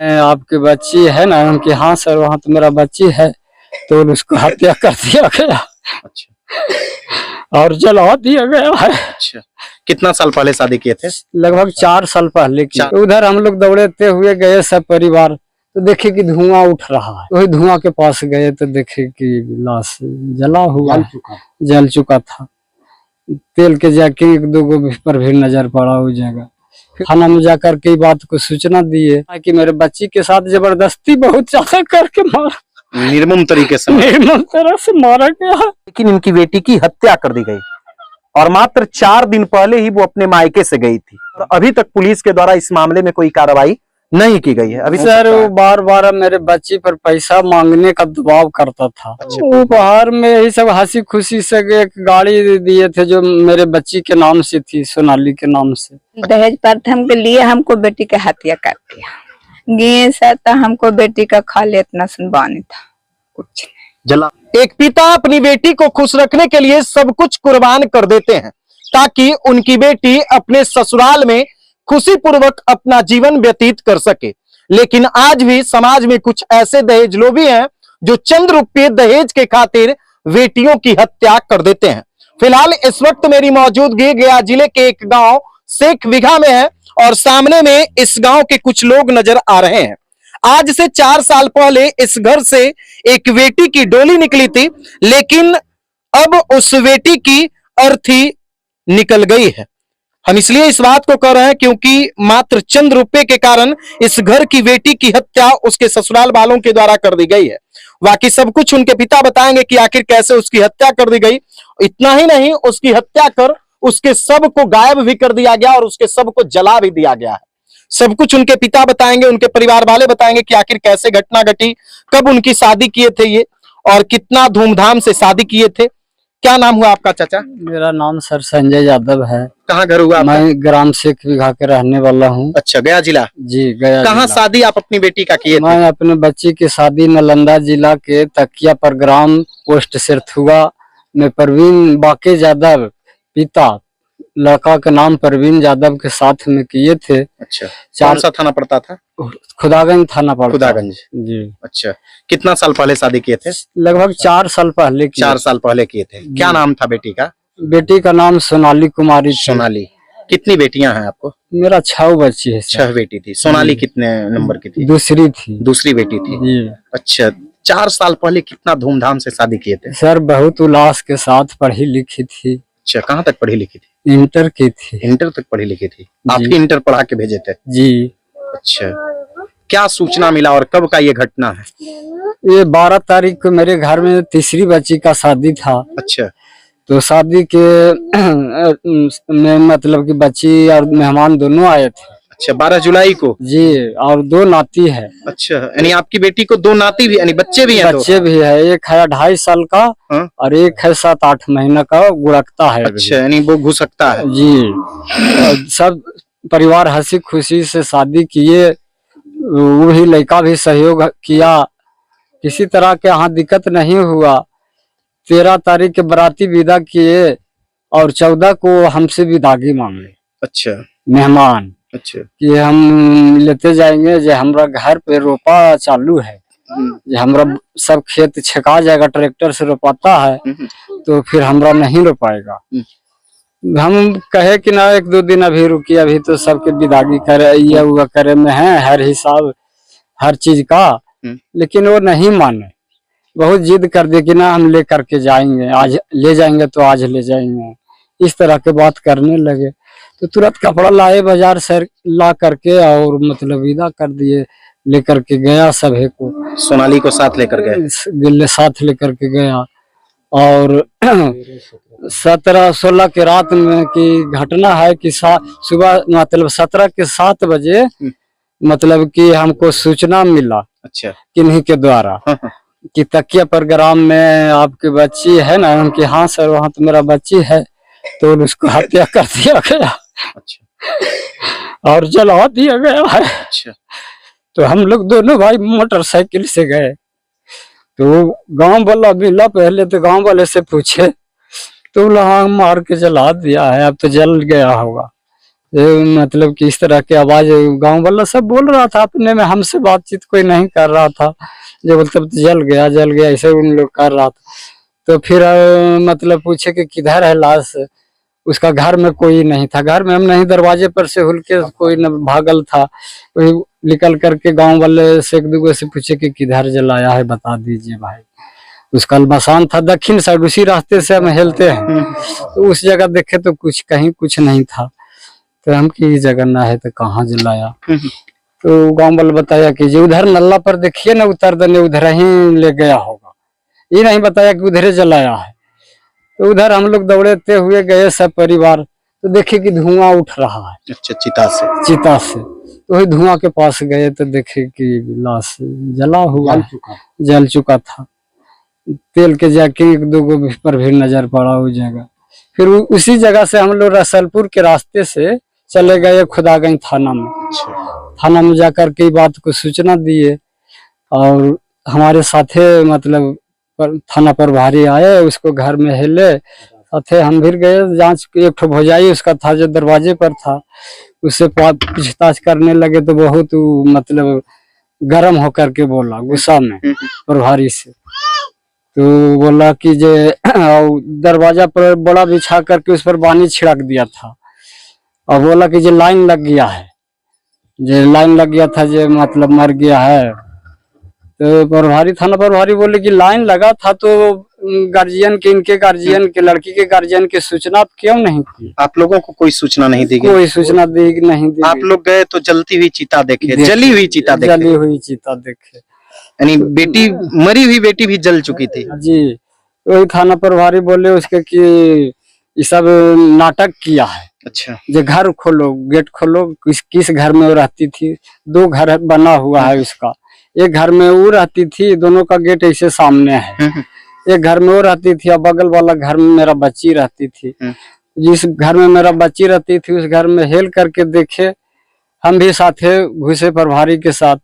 आपकी बच्ची है ना? उनकी हाँ सर, वहाँ तो मेरा बच्ची है, तो उसको हत्या कर दिया गया। अच्छा। और जला दिया गया है। अच्छा, कितना साल पहले शादी किए थे? लगभग 4 साल पहले की। उधर हम लोग दौड़ते हुए गए सब परिवार, तो देखे कि धुआं उठ रहा है। वही धुआं के पास गए तो देखे कि लाश जला हुआ जल चुका था। तेल के जाके 1-2 पर भी नजर पड़ा उस जगह। थाना में जाकर के बात को सूचना दिए कि मेरे बच्ची के साथ जबरदस्ती बहुत ज्यादा करके मारा, निर्मम तरीके से निर्मम तरह से मारा गया। लेकिन इनकी बेटी की हत्या कर दी गई और मात्र 4 दिन पहले ही वो अपने मायके से गई थी और अभी तक पुलिस के द्वारा इस मामले में कोई कार्रवाई नहीं की गई है। अभी सर वो बार मेरे बच्ची पर पैसा मांगने का दबाव करता था। उपहार में यही सब हंसी खुशी से एक गाड़ी दिए थे जो मेरे बच्ची के नाम से थी, सोनाली के नाम से। दहेज प्रथम के लिए हमको बेटी का हत्या कर दिया। गे सर तो हमको बेटी का खाली इतना सुनवानी था, कुछ जला। एक पिता अपनी बेटी को खुश रखने के लिए सब कुछ कुर्बान कर देते हैं ताकि उनकी बेटी अपने ससुराल में खुशी पूर्वक अपना जीवन व्यतीत कर सके। लेकिन आज भी समाज में कुछ ऐसे दहेज लोभी हैं जो चंद रुपये दहेज के खातिर बेटियों की हत्या कर देते हैं। फिलहाल इस वक्त मेरी मौजूदगी गया जिले के एक गांव शेख बिघा में है और सामने में इस गांव के कुछ लोग नजर आ रहे हैं। आज से 4 साल पहले इस घर से एक बेटी की डोली निकली थी, लेकिन अब उस बेटी की अर्थी निकल गई है। हम इसलिए इस बात को कह रहे हैं क्योंकि मात्र चंद रुपए के कारण इस घर की बेटी की हत्या उसके ससुराल वालों के द्वारा कर दी गई है। बाकी सब कुछ उनके पिता बताएंगे कि आखिर कैसे उसकी हत्या कर दी गई। इतना ही नहीं, उसकी हत्या कर उसके शव को गायब भी कर दिया गया और उसके शव को जला भी दिया गया है। सब कुछ उनके पिता बताएंगे, उनके परिवार वाले बताएंगे कि आखिर कैसे घटना घटी, कब उनकी शादी किए थे ये और कितना धूमधाम से शादी किए थे। क्या नाम हुआ आपका चाचा? मेरा नाम सर संजय यादव है। कहाँ घर हुआ? मैं ग्राम शेख बिघा के रहने वाला हूँ। अच्छा, गया जिला? जी गया। कहाँ शादी आप अपनी बेटी का किए थे? मैं अपने बच्ची की शादी नालंदा जिला के तकिया पर ग्राम पोस्ट सिरथुआ में परवीन बाके यादव, पिता लड़का का नाम परवीन यादव के साथ में किए थे। अच्छा, कौन सा थाना पड़ता था? खुदागंज थाना पड़ता। खुदागंज जी। अच्छा, कितना साल पहले शादी किए थे? लगभग 4 साल पहले। 4 साल पहले किए थे। क्या नाम था बेटी का? बेटी का नाम सोनाली कुमारी। सोनाली। कितनी बेटियां हैं आपको? मेरा 6 बच्ची है। 6 बेटी थी। सोनाली कितने नंबर की थी? दूसरी थी। दूसरी बेटी थी जी। अच्छा, 4 साल पहले कितना धूमधाम से शादी किए थे? सर बहुत उल्लास के साथ पढ़ी लिखी थी। अच्छा, कहाँ तक पढ़ी लिखी थी? इंटर की थी। इंटर तक पढ़ी लिखी थी। आप ही इंटर पढ़ा के भेजे थे? जी। अच्छा, क्या सूचना मिला और कब का ये घटना है? ये 12 तारीख को मेरे घर में तीसरी बच्ची का शादी था। अच्छा, तो शादी के में मतलब कि बच्ची और मेहमान दोनों आए थे। अच्छा, 12 जुलाई को जी। और 2 नाती है। अच्छा, यानी आपकी बेटी को 2 नाती भी यानी बच्चे भी हैं? बच्चे भी है, एक है 2.5 साल का। हाँ? और एक है 7-8 महीना का, गुड़कता है। अच्छा, यानी वो घुसकता है जी। सब परिवार हंसी खुशी से शादी किए, वही लड़का भी सहयोग किया, किसी तरह के यहाँ दिक्कत नहीं हुआ। 13 तारीख के बराती विदा किए और 14 को हमसे विदागी मांगे। अच्छा, मेहमान। अच्छा, कि हम लेते जाएंगे, जो हमारा घर पे रोपा चालू है, जो हमारा सब खेत छका जाएगा, ट्रैक्टर से रोपाता है, तो फिर हमारा नहीं रोपाएगा। हम कहे कि ना 1-2 दिन अभी रुकिए, अभी तो सबके विदागी करे ये हुआ करे में है, हर हिसाब हर चीज का। लेकिन वो नहीं माने, बहुत जिद कर दे कि ना हम ले करके जाएंगे, आज ले जाएंगे तो आज ले जाएंगे, इस तरह के बात करने लगे। तो तुरंत कपड़ा लाए बाजार से ला करके और मतलब विदा कर दिए, लेकर के गया सभी को। सोनाली को साथ लेकर गए? साथ लेकर के गया। और 17-16 के रात में की घटना है कि सुबह मतलब 17 के 7 बजे मतलब कि हमको सूचना मिला। अच्छा, किन्हीं के द्वारा कि तकिया पर ग्राम में आपकी बच्ची है ना? उनकी हाँ सर, वहाँ तो मेरा बच्ची है, तो उसको हत्या कर दिया गया। अच्छा, और जला दिया गया है। अच्छा, तो हम लोग दोनों भाई मोटरसाइकिल से गए, तो गांव वाला मिला, पहले तो गांव वाले से पूछे तो हाँ मार के जला दिया है, अब तो जल गया होगा। ये मतलब कि इस तरह की आवाज गांव वाला सब बोल रहा था अपने में, हमसे बातचीत कोई नहीं कर रहा था। जो मतलब जल गया ऐसे उन लोग कर रहा था। तो फिर मतलब पूछे कि किधर है लाश, उसका घर में कोई नहीं था। घर में हम नहीं, दरवाजे पर से हुल के कोई न भागल था। वही निकल करके गांव वाले से एक दूसरे से पूछे कि किधर जलाया है, बता दीजिए भाई। उसका मसान था दक्षिण साइड, उसी रास्ते से हम हेलते हैं। तो उस जगह देखे तो कहीं कुछ नहीं था। तो हम की जगह ना है तो कहाँ जलाया। तो गांव वाले बताया कि जो उधर नल्ला पर देखिए ना उतर दने, उधर ही ले गया होगा। ये नहीं बताया कि उधर जलाया है। तो उधर हम लोग दौड़ते हुए गए सब परिवार, तो देखे कि धुआं उठ रहा है। अच्छा, चिता से। तो वही धुआं के पास गए तो देखे कि लाश जला हुआ, जल चुका था। तेल के जाके एक दो गो पर भी नजर पड़ा उस जगह। फिर उसी जगह से हम लोग रसलपुर के रास्ते से चले गए खुदागंज थाना में। थाना में जाकर के बात को सूचना दिए और हमारे साथे मतलब थाना प्रभारी आए, उसको घर में हिले साथे हम भी गए। जांच एक ठो भौजाई उसका था जो दरवाजे पर था, उससे पूछताछ करने लगे तो बहुत मतलब गर्म होकर के बोला गुस्सा में प्रभारी से। तो बोला कि जे दरवाजा पर बड़ा बिछा करके उस पर पानी छिड़क दिया था और बोला कि जे लाइन लग गया है, जे लाइन लग गया था, जे मतलब मर गया है। तो प्रभारी थाना प्रभारी बोले कि लाइन लगा था तो गार्जियन के, इनके गार्जियन के, लड़की के गार्जियन की सूचना क्यों नहीं की? आप लोगों को कोई सूचना नहीं दी गई? कोई सूचना नहीं दी। आप लोग गए तो जलती हुई चिता देखे, जली हुई चिता देखे? जली हुई चिता देखे। यानी बेटी, मरी हुई बेटी भी जल चुकी थी? जी। वही थाना प्रभारी बोले उसके कि ये सब नाटक किया है। अच्छा। जो घर खोलो, गेट खोलो, किस घर में वो रहती थी? 2 घर बना हुआ है उसका। एक घर में वो रहती थी, दोनों का गेट ऐसे सामने है। एक घर में वो रहती थी और बगल वाला घर में मेरा बच्ची रहती थी। जिस घर में मेरा बच्ची रहती थी उस घर में हेल करके देखे, हम भी साथे घुसे प्रभारी के साथ,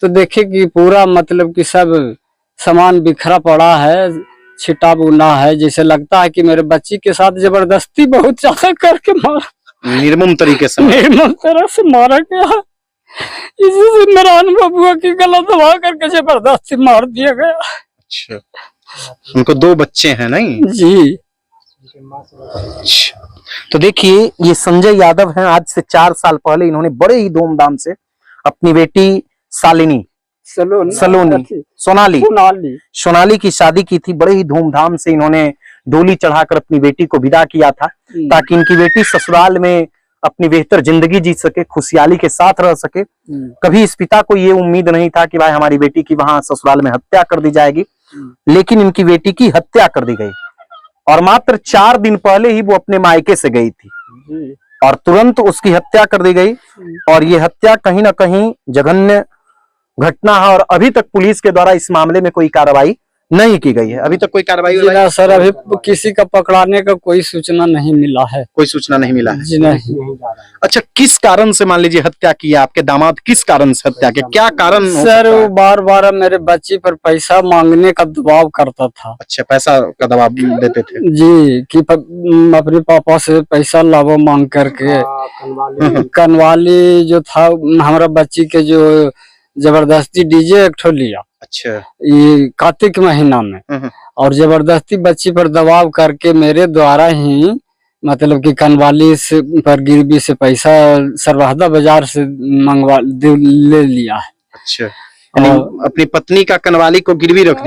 तो देखे कि पूरा मतलब कि सब सामान बिखरा पड़ा है, छिटा बुना है। जैसे लगता है कि मेरे बच्ची के साथ जबरदस्ती बहुत ज्यादा करके मारा, निर्मम तरीके से, निर्मम तरह से मारा गया। इसी से मेरा अनुभव हुआ कि गला दबा करके जबरदस्ती मार दिया गया। अच्छा, उनको 2 बच्चे हैं नहीं? जी। अच्छा। तो देखिए, ये संजय यादव हैं। आज से 4 साल पहले इन्होंने बड़े ही धूमधाम से अपनी बेटी सोनाली की शादी की थी। बड़े ही धूमधाम से इन्होंने डोली चढ़ाकर अपनी बेटी को विदा किया था, ताकि इनकी बेटी ससुराल में अपनी बेहतर जिंदगी जी सके, खुशहाली के साथ रह सके। कभी इस पिता को ये उम्मीद नहीं था कि भाई हमारी बेटी की वहां ससुराल में हत्या कर दी जाएगी, लेकिन इनकी बेटी की हत्या कर दी गई। और मात्र 4 दिन पहले ही वो अपने मायके से गई थी और तुरंत उसकी हत्या कर दी गई। और ये हत्या कहीं ना कहीं जघन्य घटना है और अभी तक पुलिस के द्वारा इस मामले में कोई कार्रवाई नहीं की गई है। अभी तक कोई कार्रवाई नहीं सर, अभी किसी का पकड़ाने का कोई सूचना नहीं मिला है। कोई सूचना नहीं मिला है? जी नहीं। अच्छा, किस कारण से मान लीजिए हत्या की आपके दामाद, किस कारण से हत्या की, क्या कारण? सर वो बार मेरे बच्ची पर पैसा मांगने का दबाव करता था। अच्छा, पैसा का दबाव देते थे? जी, कि अपने पापा से पैसा लावो मांग करके। कनवाली जो था हमारा बच्ची के, जो जबरदस्ती डीजे एक ठो लिया। अच्छा। ये कार्तिक महीना में, और जबरदस्ती बच्ची पर दबाव करके मेरे द्वारा ही मतलब कि कनवाली से पर गिरवी से पैसा सरवाहदा बाजार से ले लिया है। अच्छा। अपनी पत्नी का कनवाली को गिरवी रख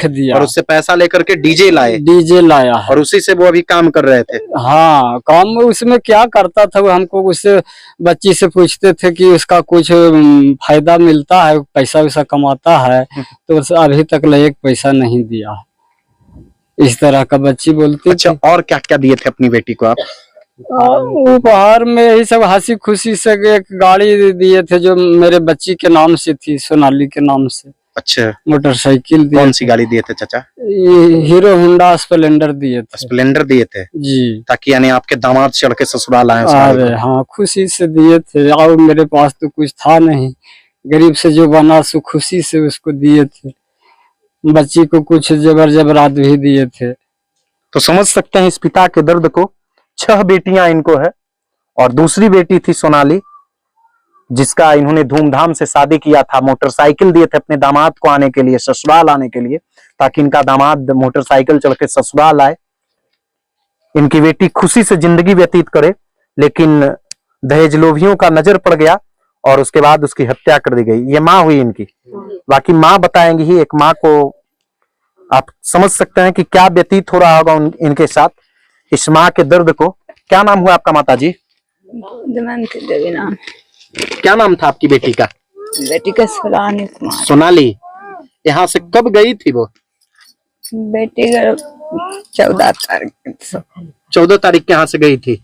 दिया और उससे पैसा लेकर के डीजे लाया है। और उसी से वो अभी काम कर रहे थे? हाँ, काम उसमें क्या करता था वो हमको उससे बच्ची से पूछते थे कि उसका कुछ फायदा मिलता है, पैसा वैसा कमाता है, तो अभी तक एक पैसा नहीं दिया है, इस तरह का बच्ची बोलती। अच्छा, और क्या क्या दिए थे अपनी बेटी को आप? उपहार में यही सब, हंसी खुशी से एक गाड़ी दिए थे जो मेरे बच्ची के नाम से थी, सोनाली के नाम से। अच्छा। मोटरसाइकिल कौन सी गाड़ी दिए थे चाचा? हीरो होंडा स्प्लेंडर दिए थे। स्प्लेंडर दिए थे जी, ताकि यानी आपके दामाद चढ़ के ससुराल आए? अरे हाँ, खुशी से दिए थे। और मेरे पास तो कुछ था नहीं, गरीब से जो बना सो खुशी से उसको दिए थे। बच्ची को कुछ जेवरात भी दिए थे। तो समझ सकते हैं इस पिता के दर्द को। 6 बेटियां इनको है और दूसरी बेटी थी सोनाली, जिसका इन्होंने धूमधाम से शादी किया था। मोटरसाइकिल दिए थे अपने दामाद को आने के लिए, ससुराल आने के लिए, ताकि इनका दामाद मोटरसाइकिल चल के ससुराल आए, इनकी बेटी खुशी से जिंदगी व्यतीत करे। लेकिन दहेज लोभियों का नजर पड़ गया और उसके बाद उसकी हत्या कर दी गई। ये माँ हुई इनकी। बाकी माँ बताएंगी ही। एक माँ को आप समझ सकते हैं कि क्या व्यतीत हो रहा होगा इनके साथ, इस माँ के दर्द को। क्या नाम हुआ आपका माता जी? दमयंती देवी नाम। क्या नाम था आपकी बेटी का? बेटी का सोनाली कुमार। सोनाली। यहाँ से कब गई थी वो? बेटी का 14 तारीख। 14 तारीख के यहाँ से गई थी।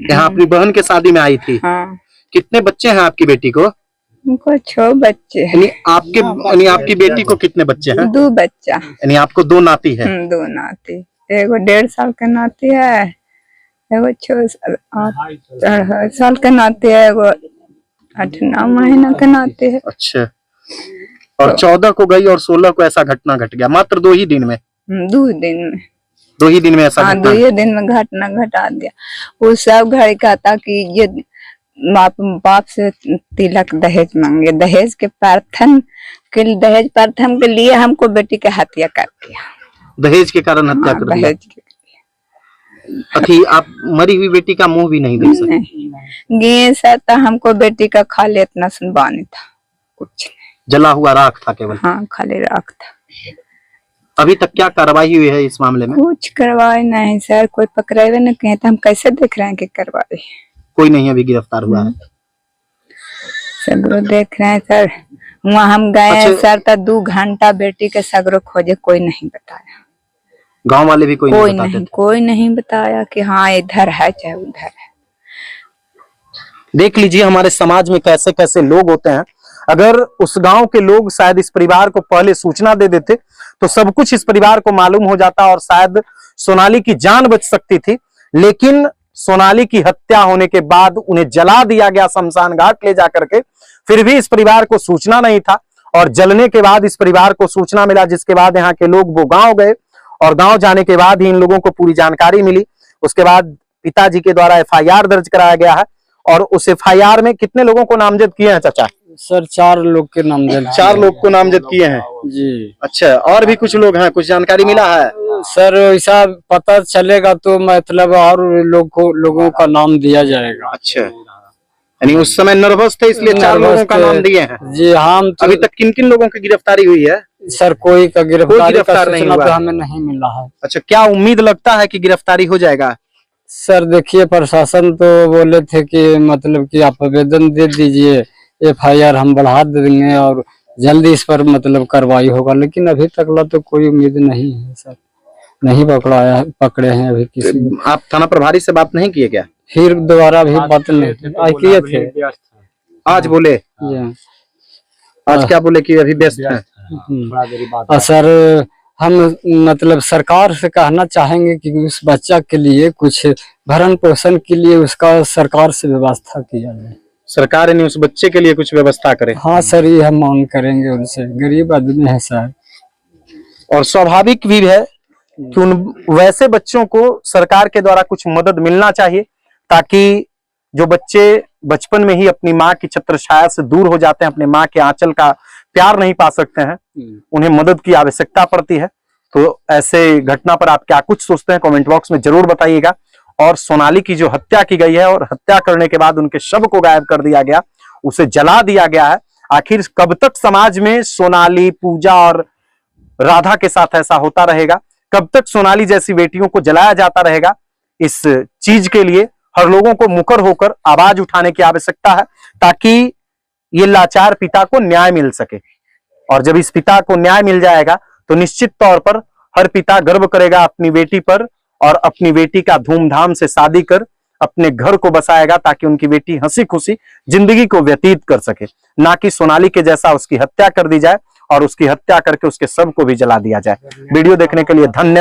यहाँ अपनी बहन के शादी में आई थी। हाँ। कितने बच्चे हैं आपकी बेटी को? उनको 6 बच्चे हैं। यानी आपकी बेटी को कितने बच्चे हैं? 2 बच्चा। यानी आपको 2 नाती है। 2 नाती। एगो 1.5 साल का नाती है, एगो 6 साल का नाती है, एगो 8-9 महीना का नाती है। अच्छा। और 14 को गई और 16 को ऐसा घटना घट गया, मात्र 2 ही दिन में। 2 दिन में। 2 ही दिन में ऐसा हाँ, 2 दिन में घटना घटा दिया। वो सब घर का था कि ये बाप से तिलक दहेज मांगे, दहेज प्रथम के लिए हमको बेटी के हत्या कर दिया। दहेज के कारण हत्या कर दिया। अथी आप मरी हुई बेटी का मुंह भी नहीं देख सकते। गैस था, हमको बेटी का खाली इतना सुनवानी था, कुछ नहीं। जला हुआ राख था केवल। हाँ, खाली राख था। अभी तक क्या कार्रवाई हुई है इस मामले में? कुछ कार्रवाई नहीं सर, कोई पकड़ेवे न कहे तो हम कैसे देख रहे हैं कि कार्रवाई? कोई नहीं अभी गिरफ्तार हुआ है। सगरो देख रहे हैं सर। वहाँ हम गए सर, तो 2 घंटा बेटी के सगरो खोजे, कोई नहीं बताया। गांव वाले भी कोई नहीं बताया कि हाँ इधर है चाहे उधर है। देख लीजिए हमारे समाज में कैसे कैसे लोग होते हैं। अगर उस गांव के लोग शायद इस परिवार को पहले सूचना दे देते तो सब कुछ इस परिवार को मालूम हो जाता और शायद सोनाली की जान बच सकती थी। लेकिन सोनाली की हत्या होने के बाद उन्हें जला दिया गया शमशान घाट ले जाकर के। फिर भी इस परिवार को सूचना नहीं था और जलने के बाद इस परिवार को सूचना मिला, जिसके बाद यहाँ के लोग वो गांव गए और गांव जाने के बाद ही इन लोगों को पूरी जानकारी मिली। उसके बाद पिताजी के द्वारा FIR दर्ज कराया गया है और उस FIR में कितने लोगों को नामजद किए हैं चाचा? सर 4 लोग के नामजद। 4 लोग को नामजद किए हैं जी। अच्छा, और भी कुछ लोग हैं, कुछ जानकारी मिला है? सर ऐसा पता चलेगा तो मतलब और लोगों का नाम दिया जाएगा। अच्छा, यानी उस समय नर्वस थे इसलिए 4 लोगों का नाम दिए हैं। जी हाँ। अभी तक किन किन लोगों की गिरफ्तारी हुई है? सर कोई का गिरफ्तार नहीं हुआ, तो हमें नहीं मिला है। अच्छा, क्या उम्मीद लगता है कि गिरफ्तारी हो जाएगा? सर देखिए, प्रशासन तो बोले थे कि मतलब कि आप आवेदन दे दीजिए, FIR हम बढ़ा देंगे और जल्दी इस पर मतलब कार्रवाई होगा, लेकिन अभी तक तो कोई उम्मीद नहीं है सर। नहीं पकड़े हैं अभी किसी। आप थाना प्रभारी से बात नहीं किए क्या? फिर दोबारा भी बात नहीं किए थे। आज बोले? आज क्या बोले कि अभी व्यस्त है? सर हम मतलब सरकार से कहना चाहेंगे कि उस बच्चा के लिए कुछ भरण पोषण के लिए उसका सरकार से व्यवस्था किया जाए। सरकार यानी उस बच्चे के लिए कुछ व्यवस्था करे। हाँ सर, ये हम मांग करेंगे उनसे, गरीब आदमी है सर। और स्वाभाविक भी है कि उन वैसे बच्चों को सरकार के द्वारा कुछ मदद मिलना चाहिए, ताकि जो बच्चे बचपन में ही अपनी माँ की छत्रछाया से दूर हो जाते हैं, अपने माँ के आंचल का प्यार नहीं पा सकते हैं, उन्हें मदद की आवश्यकता पड़ती है। तो ऐसे घटना पर आप क्या कुछ सोचते हैं, कमेंट बॉक्स में जरूर बताइएगा। और सोनाली की जो हत्या की गई है और हत्या करने के बाद उनके शव को गायब कर दिया गया, उसे जला दिया गया है, आखिर कब तक समाज में सोनाली, पूजा और राधा के साथ ऐसा होता रहेगा? कब तक सोनाली जैसी बेटियों को जलाया जाता रहेगा? इस चीज के लिए हर लोगों को मुखर होकर आवाज उठाने की आवश्यकता है, ताकि ये लाचार पिता को न्याय मिल सके। और जब इस पिता को न्याय मिल जाएगा तो निश्चित तौर पर हर पिता गर्व करेगा अपनी बेटी पर और अपनी बेटी का धूमधाम से शादी कर अपने घर को बसाएगा, ताकि उनकी बेटी हंसी खुशी जिंदगी को व्यतीत कर सके, ना कि सोनाली के जैसा उसकी हत्या कर दी जाए और उसकी हत्या करके उसके शव को भी जला दिया जाए। वीडियो देखने के लिए धन्यवाद।